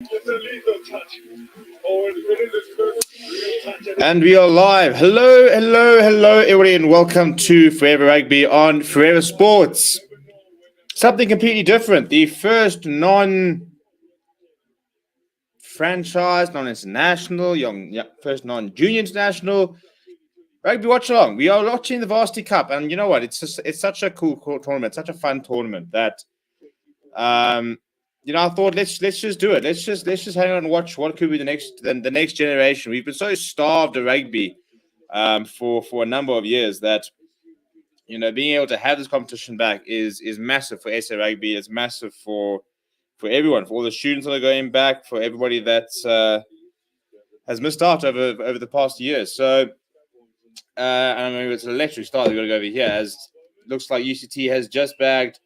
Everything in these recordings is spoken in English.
And we are live. Hello, everybody, and welcome to Forever Rugby on Forever Sports. Something completely different. The first non-franchise, non-international, first non-junior international Rugby Watchalong. We are watching the Varsity Cup, and you know what? It's such a cool tournament, such a fun tournament that I thought let's just do it. Let's just hang on and watch what could be the next generation. We've been so starved of rugby for a number of years that being able to have this competition back is massive for SA Rugby. It's massive for everyone, for all the students that are going back, for everybody that has missed out over the past years. So I mean, it's an electric start. We've got to go over here as it looks like UCT has just bagged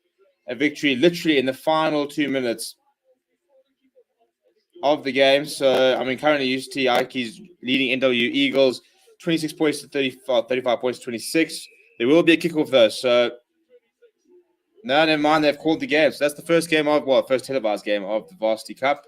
a victory literally in the final 2 minutes of the game. So, I mean, currently UCT Ike's leading NW Eagles 26 points to 35 points to 26. There will be a kickoff though. So, no, never mind. They've called the game. So that's the first televised game of the Varsity Cup.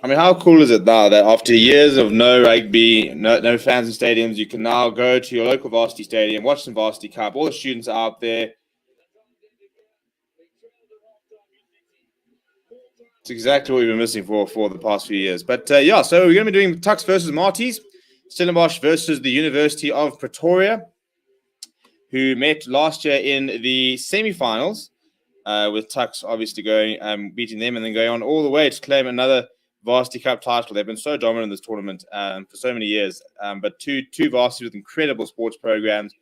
I mean, how cool is it now that after years of no rugby, no fans in stadiums, you can now go to your local varsity stadium, watch some Varsity Cup. All the students are out there. It's exactly what we've been missing for the past few years. But so we're going to be doing TUKS versus MATIES, Stellenbosch versus the University of Pretoria, who met last year in the semi-finals, with TUKS obviously beating them and then going on all the way to claim another Varsity Cup title. They've been so dominant in this tournament for so many years. But two varsities with incredible sports programs.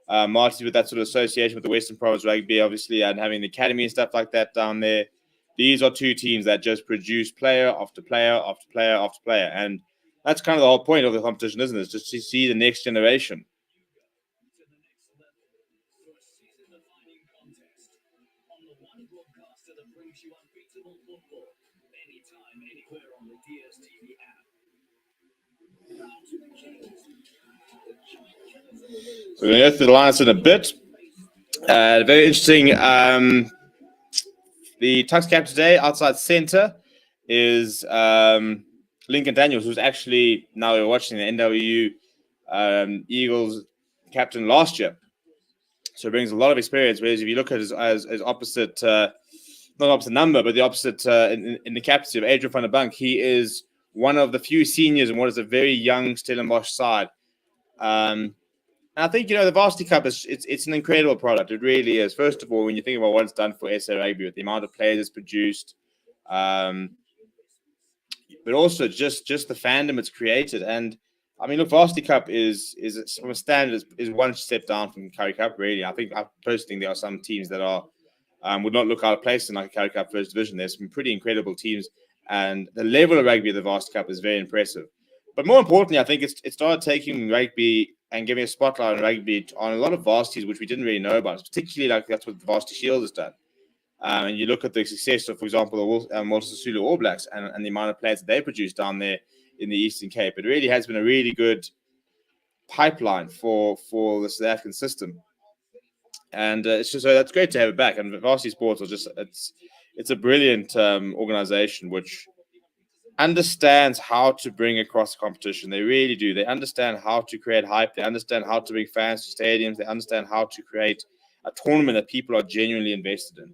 MATIES with that sort of association with the Western Province Rugby, obviously, and having the academy and stuff like that down there. These are two teams that just produce player after player after player after player. And that's kind of the whole point of the competition, isn't it? Just to see the next generation. So we're going to go through the lines in a bit. Very interesting. The TUKS captain today, outside centre, is Lincoln Daniels, who's actually, now we're watching the NW Eagles captain last year. So he brings a lot of experience. Whereas if you look at his opposite, not opposite number, but the opposite in the captaincy of Adrian van der Bank, he is one of the few seniors in what is a very young Stellenbosch side. And I think, the Varsity Cup it's an incredible product. It really is. First of all, when you think about what it's done for SA Rugby, with the amount of players it's produced, but also just the fandom it's created. And I mean, look, Varsity Cup is from a standard is one step down from Currie Cup. Really, I personally think there are some teams that are would not look out of place in like a Currie Cup First Division. There's some pretty incredible teams, and the level of rugby of the Varsity Cup is very impressive. But more importantly, I think it started taking rugby and giving a spotlight on rugby on a lot of varsities, which we didn't really know about. Particularly, like that's what the Varsity Shield has done. And you look at the success of, for example, the Walter Sisulu All Blacks and the amount of players that they produce down there in the Eastern Cape. It really has been a really good pipeline for the South African system. And it's just so that's great to have it back. And Varsity Sports it's a brilliant organization which understands how to bring across the competition. They really do. They understand how to create hype. They understand how to bring fans to stadiums. They understand how to create a tournament that people are genuinely invested in.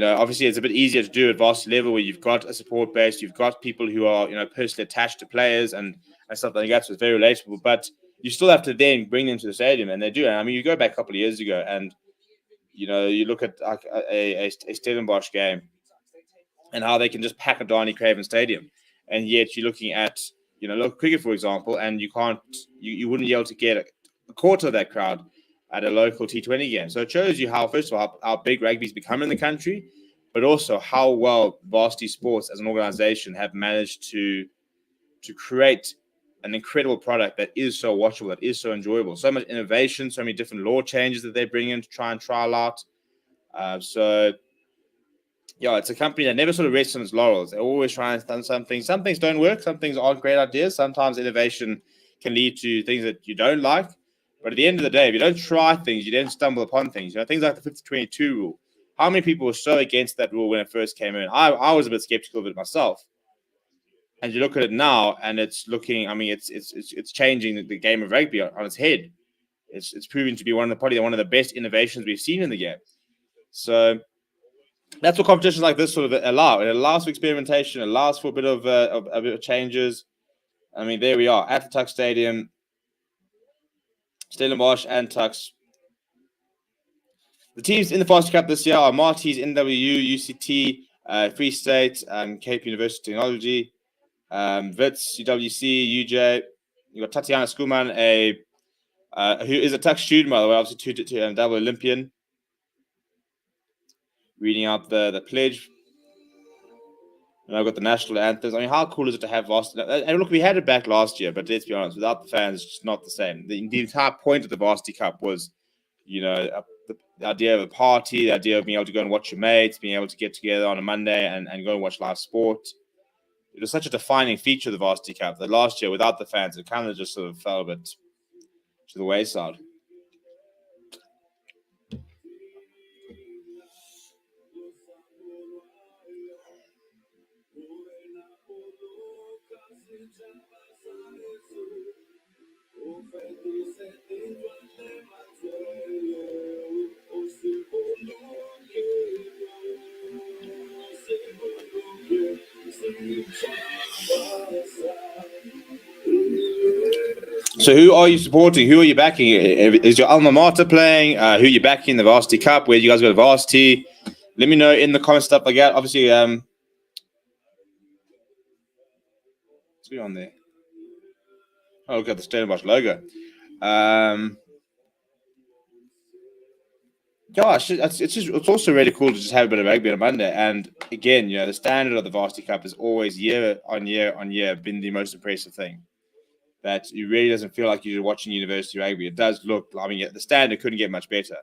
Obviously it's a bit easier to do at varsity level where you've got a support base, you've got people who are, personally attached to players and stuff like that. So it's very relatable, but you still have to then bring them to the stadium, and they do. I mean, you go back a couple of years ago and, you look at like a Stellenbosch game and how they can just pack a Darnie Craven Stadium. And yet you're looking at, local cricket, for example, and you wouldn't be able to get a quarter of that crowd at a local T20 game. So it shows you how, first of all, how big rugby's become in the country, but also how well Varsity Sports as an organization have managed to create an incredible product that is so watchable, that is so enjoyable. So much innovation, so many different law changes that they bring in to try and trial out. It's a company that never sort of rests on its laurels. They're always trying to do something. Some things don't work. Some things aren't great ideas. Sometimes innovation can lead to things that you don't like. But at the end of the day, if you don't try things, you don't stumble upon things. Things like the 50-22 rule. How many people were so against that rule when it first came in? I was a bit skeptical of it myself. And you look at it now, and it's looking. I mean, it's changing the game of rugby on its head. It's proving to be probably one of the best innovations we've seen in the game. So that's what competitions like this sort of allow. It allows for experimentation. It allows for a bit of changes. I mean, there we are at the TUKS Stadium. Stellenbosch and TUKS. The teams in the Varsity Cup this year are MATIES, NWU, UCT, Free State, Cape University Technology, Wits, UWC, UJ. You've got Tatiana Skuman, who is a TUKS student, by the way, obviously two double Olympian. Reading out the pledge. And I've got the national anthems. I mean, how cool is it to have Varsity? And look, we had it back last year, but let's be honest, without the fans, it's just not the same. The entire point of the Varsity Cup was, the idea of a party, the idea of being able to go and watch your mates, being able to get together on a Monday and go and watch live sport. It was such a defining feature of the Varsity Cup that last year, without the fans, it kind of just sort of fell a bit to the wayside. So who are you supporting? Who are you backing? Is your alma mater playing? Who are you backing in the Varsity Cup? Where do you guys go to Varsity? Let me know in the comments, stuff like that. Obviously, what's going on there? Oh, look at the Stellenbosch logo. Gosh, it's also really cool to just have a bit of rugby on a Monday. And again, the standard of the Varsity Cup is always year on year been the most impressive thing. That it really doesn't feel like you're watching university rugby. It does look, I mean, the standard couldn't get much better.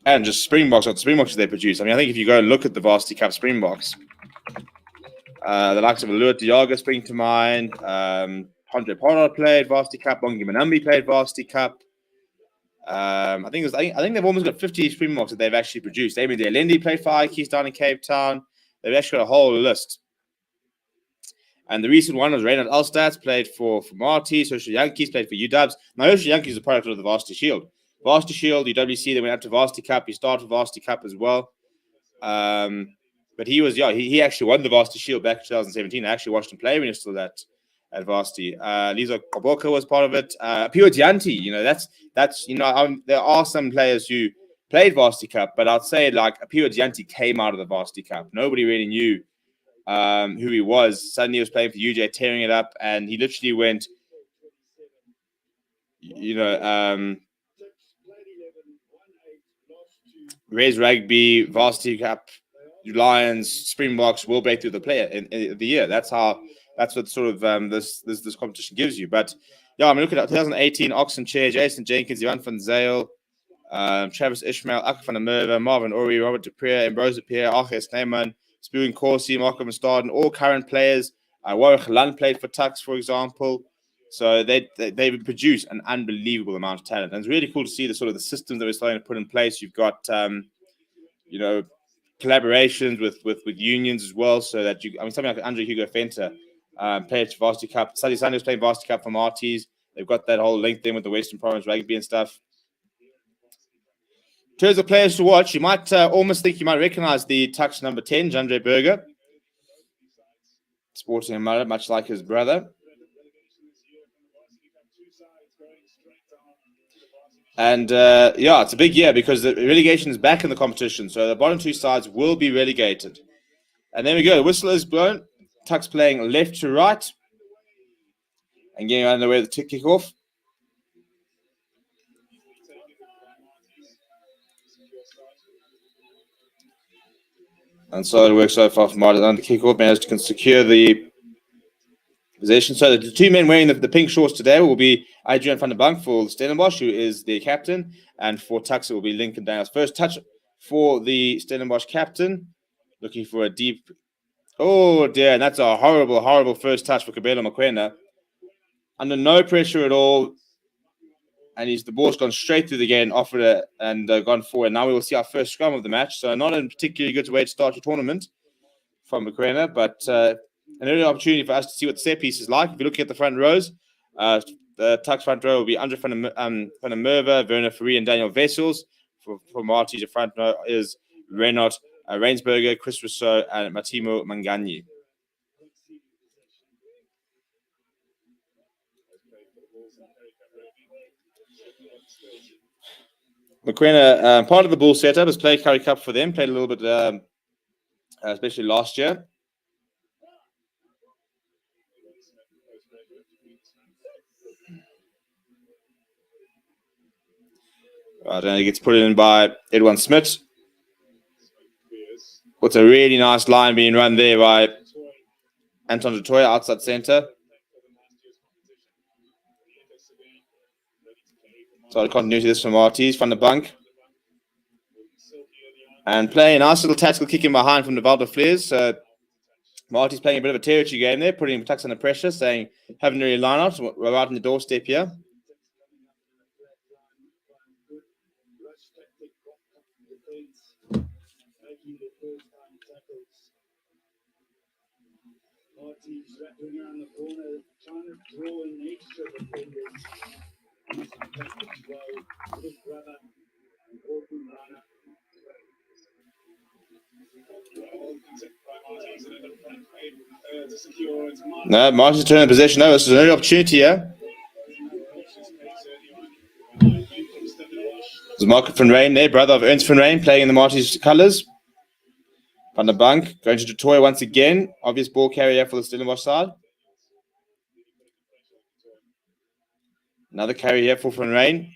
And just Springboks, what the Springboks they produce. I mean, I think if you go and look at the Varsity Cup Springboks, the likes of Alua Diaga spring to mind. Andre Pollard played Varsity Cup. Bongi Manambi played Varsity Cup. I think they've almost got 50 Springboks that they've actually produced. Amy Lendi played for Ikeys down in Cape Town. They've actually got a whole list. And the recent one was Reynard Alstats, played for MATIES. Herschel Yankees played for UWs. Now, Herschel Yankees is a product of the Varsity Shield. Varsity Shield, UWC, they went up to Varsity Cup. He started Varsity Cup as well. But he was, he actually won the Varsity Shield back in 2017. I actually watched him play when he was still at Varsity. Lizo Koboka was part of it. Pio Dianti, there are some players who played Varsity Cup, but I'd say like Pio Dianti came out of the Varsity Cup. Nobody really knew who he was. Suddenly he was playing for UJ, tearing it up, and he literally went, Res Rugby, Varsity Cup, Lions, Springboks will break through the player in the year. That's what sort of this competition gives you. But yeah, I mean, look at 2018, Oxen Chair, Jason Jenkins, Ivan van Zale, Travis Ishmael, Akka van der Merwe, Marvin Ori, Robert Dupree, Ambrose Pierre, Arches Neyman, Spewing Corsi, Marco Mustard, all current players. Warwick Lund played for TUKS, for example. So they produce an unbelievable amount of talent. And it's really cool to see the sort of the systems that we're starting to put in place. You've got, collaborations with unions as well. So that something like Andre Hugo Fenter played Varsity Cup. Sally Sanders playing Varsity Cup for MATIES. They've got that whole link then with the Western Province Rugby and stuff. In terms of players to watch, you might almost think you might recognize the TUKS number 10, Jandre Berger. Sporting a mullet, much like his brother. And it's a big year because the relegation is back in the competition. So the bottom two sides will be relegated. And there we go. The whistle is blown. TUKS playing left to right. And getting underway with the kick off. And so it works so far for Martin on the kick-off, managed to secure the possession. So the two men wearing the pink shorts today will be Adrian van der Bank for Stellenbosch, who is the captain, and for TUKS it will be Lincoln Daniels. First touch for the Stellenbosch captain, looking for a deep Oh, dear. And that's a horrible, horrible first touch for Kabelo Mokoena. Under no pressure at all. And the ball's gone straight through the gate and offered it and gone forward. Now we will see our first scrum of the match. So not a particularly good way to start your tournament from Mokoena, but an early opportunity for us to see what the set piece is like. If you look at the front rows, the TUKS front row will be Andre van der Merwe, Werner Fourie, and Daniel Wessels. For MATIES, the front row is Renaud Rainsberger, Chris Rousseau, and Matimo Manganyi. Mokoena, part of the ball setup, has played Currie Cup for them, played a little bit, especially last year. Right, and it gets put in by Edwin Smith. What's a really nice line being run there by Anton du Toit outside centre. So I continue to this from MATIES, Van der Bank. And playing a nice little tactical kick in behind from the Valdo Flares. So MATIES playing a bit of a territory game there, putting TUKS under pressure, saying, haven't really line out, we're right on the doorstep here. No, MATIES turning possession over. This is an early opportunity here. There's Marco van Rijn there, brother of Ernst van Rijn, playing in the MATIES colours. Van der Bank going to du Toit once again. Obvious ball carrier for the Stellenbosch side. Another carry here for Van Rijn.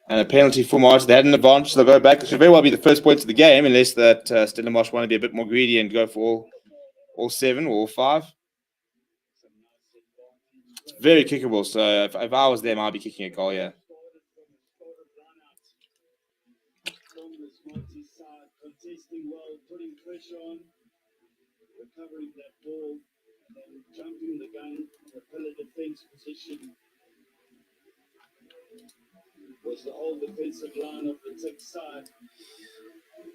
And a penalty for MATIES. They had an advantage, so they'll go back. It should very well be the first points of the game, unless that Stellenbosch want to be a bit more greedy and go for all 7 or all 5. It's very kickable, so if I was them, I'd be kicking a goal here. Recovering that ball and then jumping the gun, the pillar defense position was the whole defensive line of the TUKS side.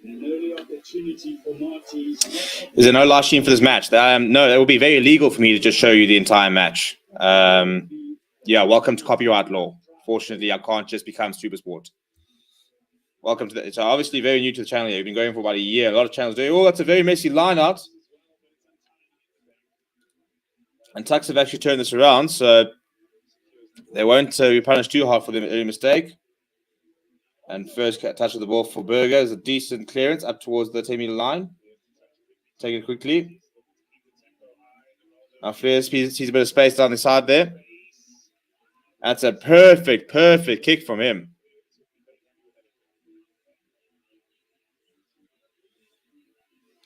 An early opportunity for MATIES. Is there no live stream for this match? No, it will be very illegal for me to just show you the entire match. Yeah, welcome to copyright law. Fortunately, I can't just become SuperSport. Welcome to that. It's obviously very new to the channel here. We've been going for about a year. A lot of channels do. Oh, that's a very messy line out. And TUKS have actually turned this around, so they won't be punished too hard for their early mistake. And first touch of the ball for Berger is a decent clearance up towards the 10-meter line. Take it quickly. Now Flares sees a bit of space down the side there. That's a perfect kick from him.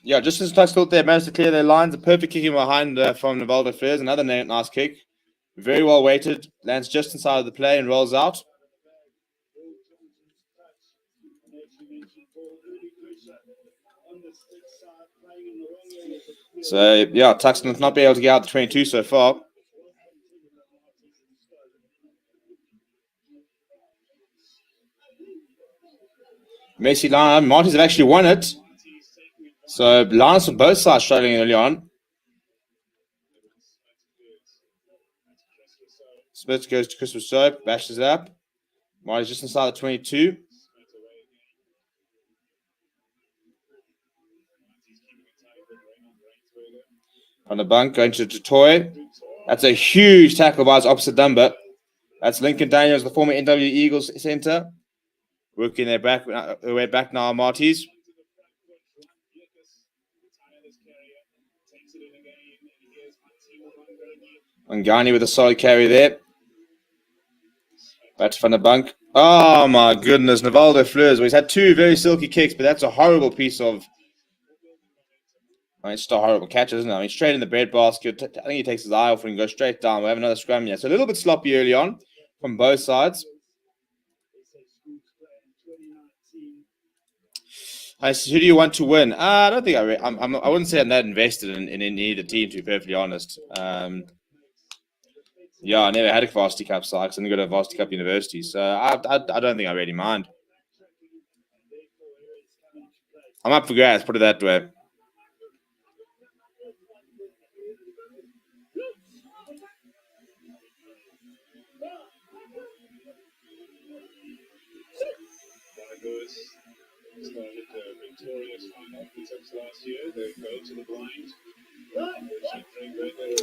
Yeah, just as TUKS thought they managed to clear their lines, a perfect kick in behind from Valdo Flares. Another nice kick. Very well weighted. Lands just inside of the play and rolls out. So, yeah, TUKS not be able to get out the 22 so far. Messi line. MATIES have actually won it. So, lines on both sides struggling early on. Smith goes to Chris Rousseau, bashes it up. MATIES just inside the 22. On the bank, going to du Toit. That's a huge tackle by his opposite number. That's Lincoln Daniels, the former NW Eagles centre. Working their way back now, MATIES. Manganyi with a solid carry there. Back to Van der Bank. Oh my goodness, Valdo Flares. Well, he's had 2 very silky kicks, but that's a horrible piece of... I mean, it's just a horrible catch, isn't it? I mean, straight in the breadbasket. I think he takes his eye off and goes straight down. We'll have another scrum here. So a little bit sloppy early on from both sides. Who do you want to win? I don't think I wouldn't say I'm that invested in either team, to be perfectly honest. Yeah, I never had a Varsity Cup side because I didn't go to a Varsity Cup university, so I don't think I really mind. I'm up for grabs, put it that way.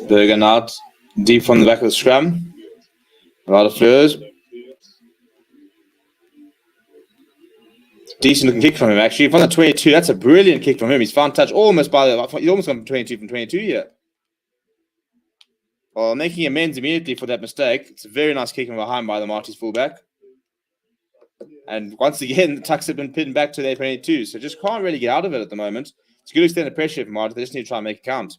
Bergen out deep from the back of the scrum. A lot of flares. Decent looking kick from him, actually. From the 22, that's a brilliant kick from him. He's found touch almost he's almost gone 22 from 22 here. Well, making amends immediately for that mistake. It's a very nice kick from behind by the MATIES fullback. And once again, the TUKS have been pinned back to their 22, so just can't really get out of it at the moment. It's a good extent of pressure from MATIES. They just need to try and make it count.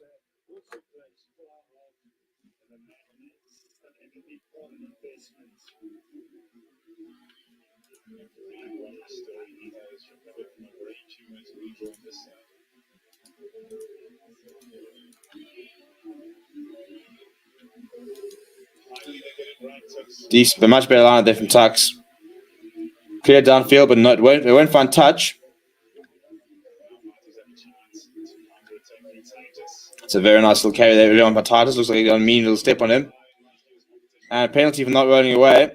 Decent, but much better line there from TUKS. Clear downfield, but it won't find touch. It's a very nice little carry there on MATIES. Looks like he got a mean little step on him. And a penalty for not rolling away.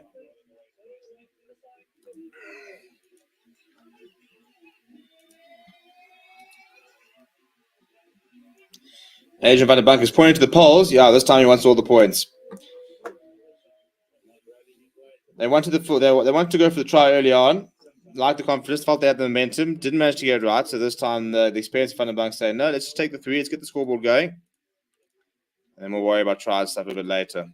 Adrian van der Bank is pointing to the poles. Yeah, this time he wants all the points. They wanted to go for the try early on. Liked the confidence, felt they had the momentum, didn't manage to get it right. So this time the experienced Van der Bank saying, no, let's just take the 3, let's get the scoreboard going. And then we'll worry about tries stuff a bit later.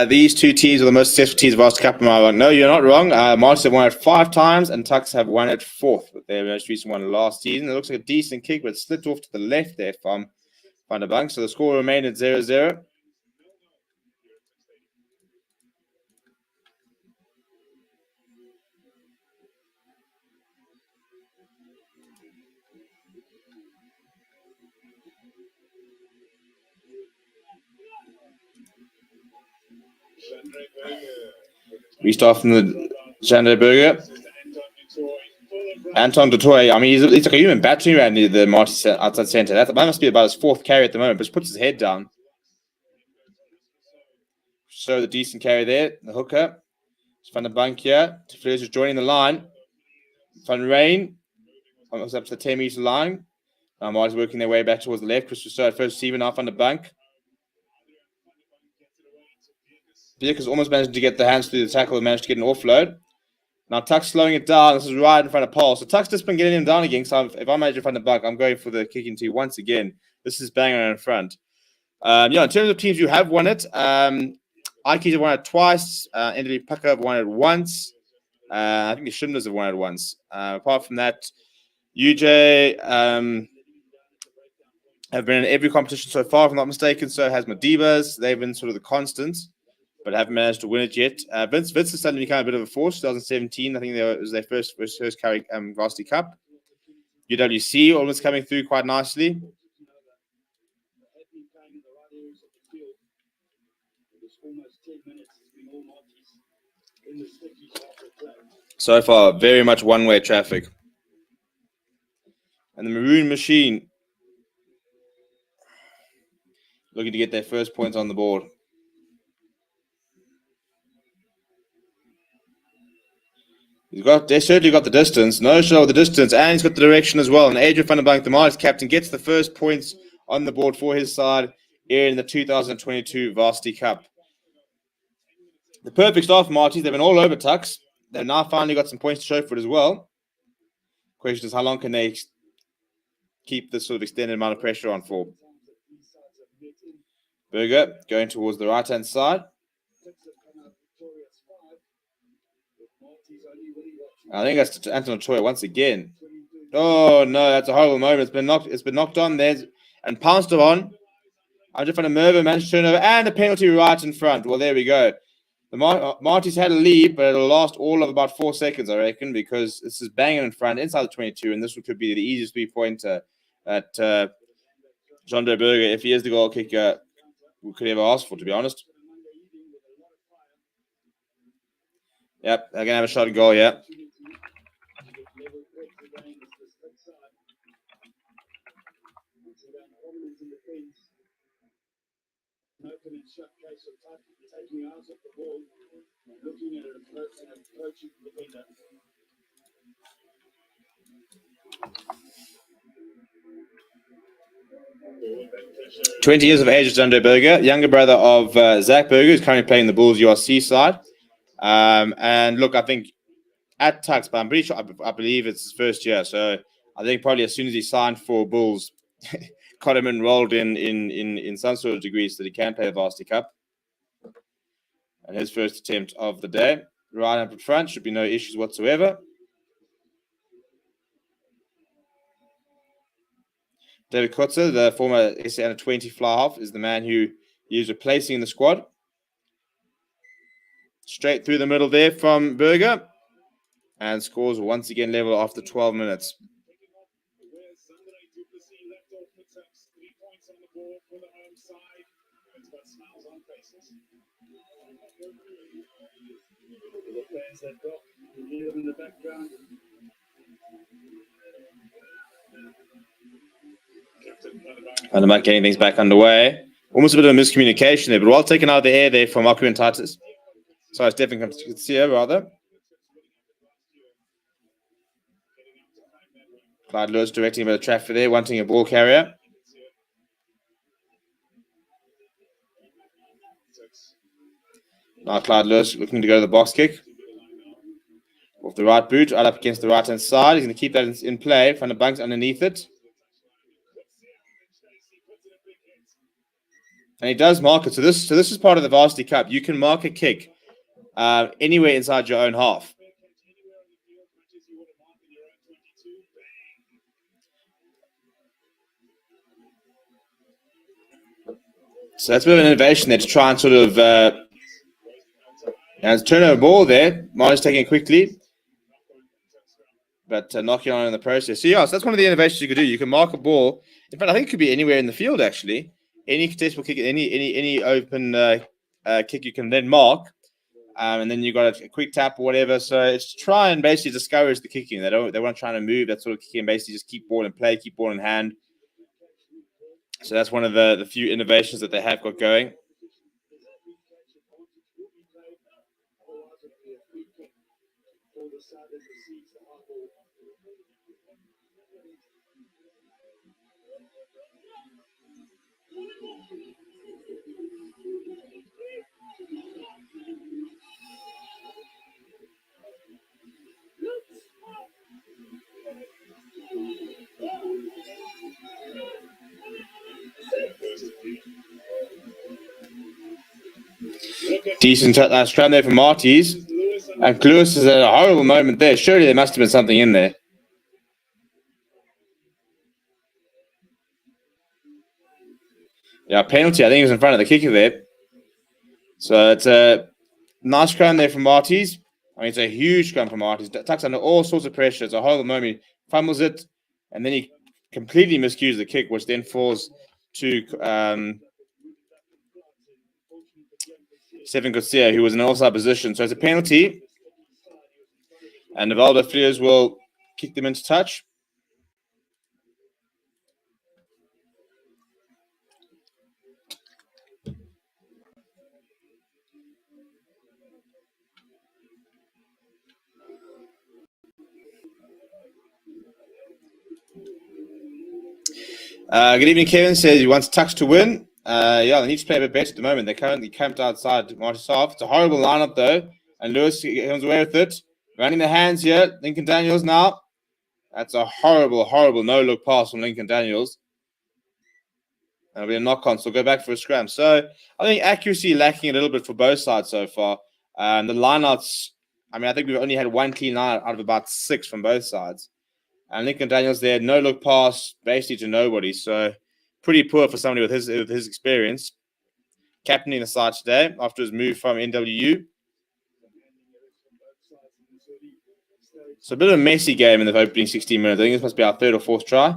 These two teams are the most successful teams of Varsity Cup. No, you're not wrong. MATIES have won it 5 times, and TUKS have won it 4th. Their most recent one last season. It looks like a decent kick, but it slipped off to the left there from Van der Bank. So the score remained at 0-0. Restart from the Shandray Burger. Anton Dutoy, I mean, he's like a human battery around the MATIES outside centre. That must be about his 4th carry at the moment, but just puts his head down. So the decent carry there, the hooker. It's Van der Bank here. Fleurs is joining the line. Van Rijn, almost up to the 10-metre line. MATIES working their way back towards the left. Chris Rousseau at first receiver, now Van der Bank. Dirk has almost managed to get the hands through the tackle and managed to get an offload. Now TUKS slowing it down. This is right in front of Paul. So TUKS just been getting him down again. So if I'm Adrian van der Bank, I'm going for the kicking tee once again. This is banging in front. In terms of teams who have won it, Ikes have won it twice. NW Pucker have won it once. I think the Shimlers have won it once. Apart from that, UJ have been in every competition so far, if I'm not mistaken. So has MATIES. They've been sort of the constants, but haven't managed to win it yet. Vince has suddenly become a bit of a force. 2017, I think it was their first carry Varsity Cup. UWC almost coming through quite nicely. So far, very much one-way traffic. And the Maroon Machine looking to get their first points on the board. They certainly got the distance. No show the distance, and he's got the direction as well. And Adrian van der Bank, the MATIES captain, gets the first points on the board for his side in the 2022 Varsity Cup. The perfect start for MATIES. They've been all over TUKS. They've now finally got some points to show for it as well. Question is, how long can they keep this sort of extended amount of pressure on for? Berger going towards the right-hand side. I think that's Anton Toya once again. Oh no, that's a horrible moment. It's been knocked on there and pounced on. I'm just trying to Merva managed to turn over and a penalty right in front. Well, there we go. The MATIES had a lead, but it'll last all of about 4 seconds, I reckon, because this is banging in front inside the 22, and this could be the easiest 3-pointer at John Doe Berger, if he is the goal kicker we could ever ask for, to be honest. Yep, they're gonna have a shot at goal. Yeah. Looking at it and approaching the defender. 20 years of age is John Doe Berger, younger brother of Zach Berger, who's currently playing the Bulls URC side. And look, I think at TUKS, but I'm pretty sure, I believe it's his first year. So I think probably as soon as he signed for Bulls, got him enrolled in some sort of degree so that he can play the Varsity Cup. And his first attempt of the day. Right up in front, should be no issues whatsoever. David Kotzer, the former SA Under-20 fly-half, is the man who he is replacing in the squad. Straight through the middle there from Berger. And scores once again level after 12 minutes. And they might getting things back underway. Almost a bit of a miscommunication there, but well taken out of the air there from Aku and Titus. Sorry, Stephen Garcia, rather. Clyde Lewis directing a bit of traffic there, wanting a ball carrier. Now Clyde Lewis looking to go to the box kick. Off the right boot, right up against the right-hand side. He's going to keep that in play. Van der Bank's underneath it. And he does mark it. So this is part of the Varsity Cup. You can mark a kick anywhere inside your own half. So that's a bit of an innovation there to try and sort of turn over ball there. Martin's taking it quickly, but knocking on in the process. So yeah, so that's one of the innovations you could do. You can mark a ball. In fact, I think it could be anywhere in the field actually. Any contestable kick, any open kick you can then mark, and then you got a quick tap or whatever. So it's to try and basically discourage the kicking. They weren't trying to move that sort of kicking. Basically, just keep ball in play, keep ball in hand. So that's one of the few innovations that they have got going. Decent scrum there from MATIES. And Lewis is at a horrible moment there. Surely there must have been something in there. Yeah, penalty. I think he was in front of the kicker there. So it's a nice scrum there from MATIES. I mean, it's a huge scrum from MATIES. TUKS under all sorts of pressure. It's a horrible moment. He fumbles it, and then he completely miscues the kick, which then falls to Stephen Garcia, who was in an offside position. So it's a penalty. And Navaldo Fleers will kick them into touch. Good evening, Kevin. Says he wants TUKS to win. Yeah, they need to play a bit better at the moment. They're currently camped outside MATIES half. It's a horrible lineup, though. And Lewis comes away with it. Running the hands here. Lincoln Daniels now. That's a horrible, horrible no-look pass from Lincoln Daniels. It'll be a knock-on, so we'll go back for a scrum. So I think accuracy lacking a little bit for both sides so far. The lineouts, I mean, I think we've only had one clean line out of about 6 from both sides. And Lincoln Daniels there, no look pass, basically to nobody. So pretty poor for somebody with his experience. Captaining the side today after his move from NWU. So a bit of a messy game in the opening 16 minutes. I think this must be our 3rd or 4th try.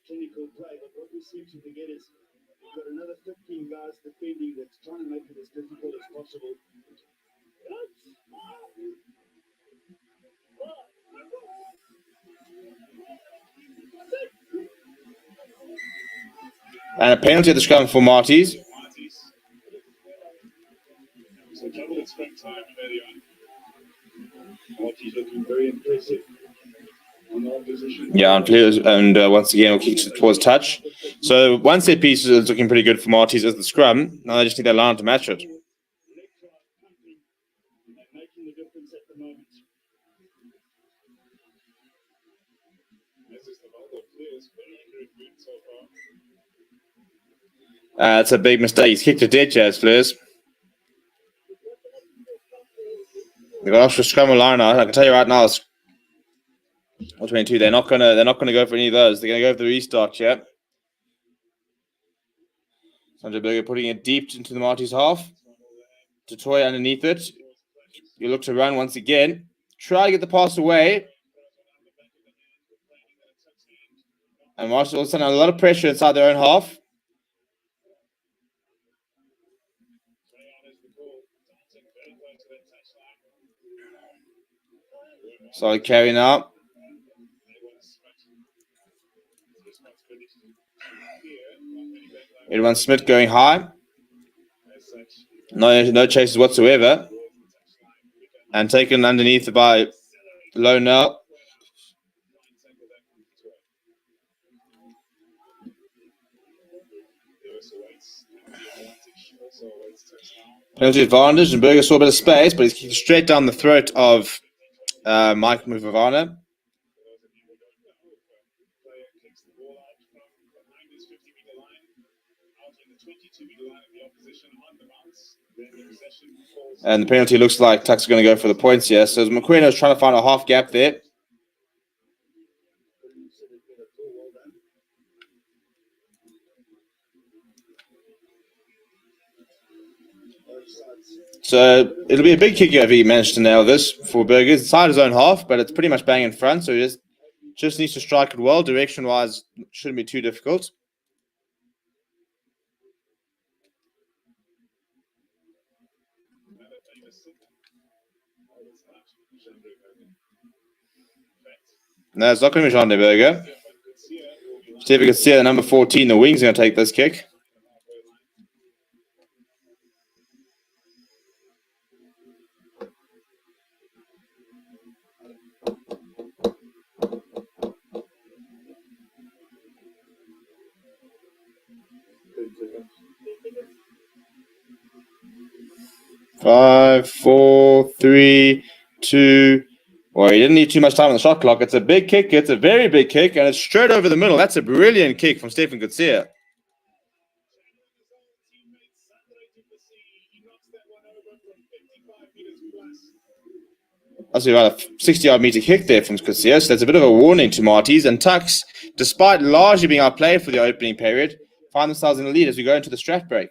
Clinical play, but what we seem to forget is we've got another 15 guys defending that's trying to make it as difficult as possible. And a penalty at the scrum for MATIES. So trouble at scrum time early on. MATIES looking very impressive. Yeah, and once again, we'll kick towards touch. So one set piece is looking pretty good for MATIES as the scrum. Now they just need their line to match it. That's a big mistake. He's kicked a dead Jazz Fleurs. They've got extra scrum or line out. I can tell you right now, it's 22. They're not gonna go for any of those. They're gonna go for the restart, yeah. Sanjay Berger putting it deep into the MATIES half. Totoy underneath it. You look to run once again. Try to get the pass away. And MATIES all of a sudden a lot of pressure inside their own half. Solid carry now. Edwin Smith going high. No chases whatsoever. And taken underneath by Lonell. Penalty advantage, and Berger saw a bit of space, but he's kicked straight down the throat of Mike Muvavana. And the penalty looks like TUKS are going to go for the points here. So McQueen is trying to find a half gap there. So it'll be a big kick if he managed to nail this for Berger. Inside his own half, but it's pretty much bang in front. So he just needs to strike it well. Direction-wise, shouldn't be too difficult. No, it's not going to be Jean de Berger. See if we can see the number 14, the wing's going to take this kick. Five, 4, 3, 2. Well, he didn't need too much time on the shot clock. It's a big kick. It's a very big kick, and it's straight over the middle. That's a brilliant kick from Stefan Gutsia. That's about a 60-yard meter kick there from Gutsia. So that's a bit of a warning to MATIES. And TUKS, despite largely being outplayed for the opening period, find themselves in the lead as we go into the strat break.